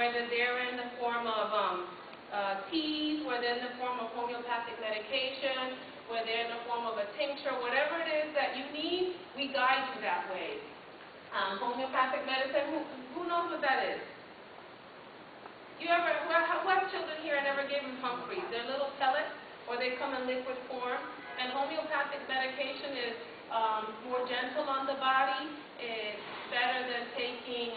whether they're in the form of teas, whether in the form of homeopathic medication, whether in the form of a tincture, whatever it is that you need, we guide you that way. Homeopathic medicine, who knows what that is? You ever, who have children here and ever gave them Humphreys? They're little pellets, or they come in liquid form. And homeopathic medication is more gentle on the body. It's better than taking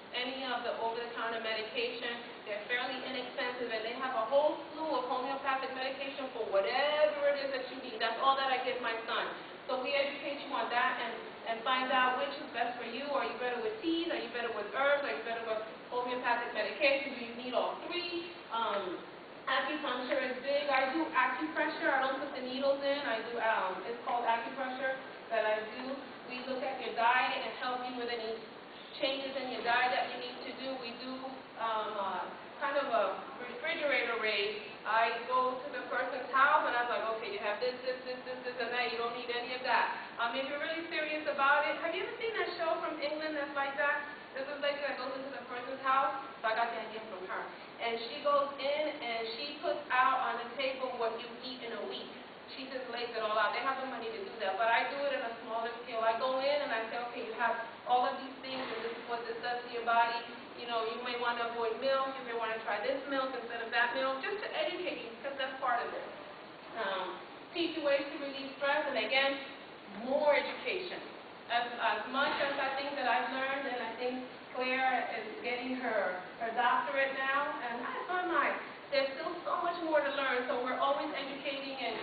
any of the over-the-counter medication. They're fairly inexpensive, and they have a whole slew of homeopathic medication for whatever it is that you need. That's all that I give my son. So we educate you on that and find out which is best for you. Are you better with teas? Are you better with herbs? Are you better with homeopathic medication? Do you need all three? Acupuncture is big. I do acupressure. I don't put the needles in. I do, it's called acupressure that I do. We look at your diet and help you with any changes in your diet that you need to do. We do kind of a refrigerator raid. I go to the person's house and I'm like, okay, you have this, and that. You don't need any of that. If you're really serious about it, have you ever seen that show from England that's like that? This is like that goes into the person's house. So I got the idea from her. And she goes in and she puts out on the table what you eat in a week. She just lays it all out. They have the money to do that, but I do it in a smaller scale. I go in and I say, okay, you have all of these things, and this is what this does to your body. You know, you may want to avoid milk. You may want to try this milk instead of that milk, just to educate you, because that's part of it. Teach you ways to relieve stress, and again, more education. As much as I think that I've learned, and I think Claire is getting her doctorate now, and so am I. There's still so much more to learn, so we're always educating and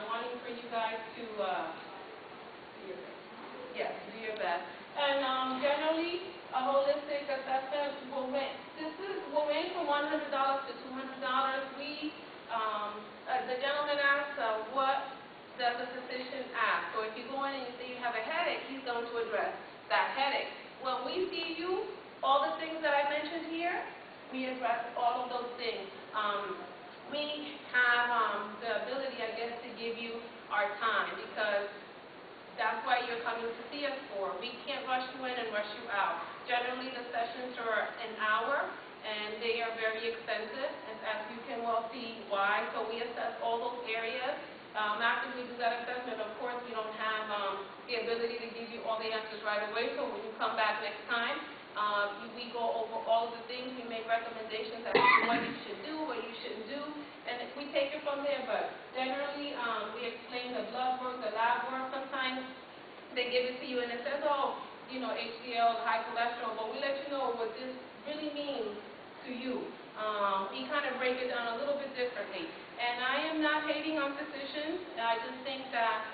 wanting for you guys to do your best. And generally, a holistic assessment will range from $100 to $200. The gentleman asked, what does a physician ask? So if you go in and you say you have a headache, he's going to address that headache. When we see you, all the things that I mentioned here, we address all of those things. We have the ability, I guess, to give you our time, because that's why you're coming to see us for. We can't rush you in and rush you out. Generally, the sessions are an hour, and they are very expensive, as you can well see why. So we assess all those areas. After we do that assessment, of course, we don't have the ability to give you all the answers right away. So when you come back next time, we go over all of the things. We make recommendations as to what you should do, what you shouldn't do, and we take it from there. But generally, we explain the blood work, the lab work. Sometimes they give it to you and it says, oh, you know, HDL, high cholesterol, but we let you know what this really means to you. We kind of break it down a little bit differently. And I am not hating on physicians. I just think that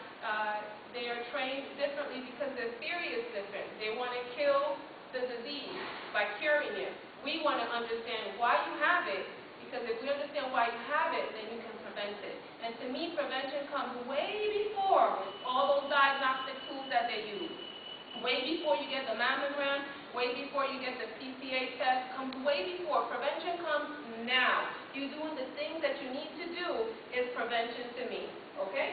they are trained differently because their theory is different. They want to kill the disease by curing it. We want to understand why you have it, because if we understand why you have it, then you can prevent it. And to me, prevention comes way before all those diagnostic tools that they use. Way before you get the mammogram, way before you get the PCA test, comes way before. Prevention comes now. You doing the things that you need to do is prevention to me. Okay?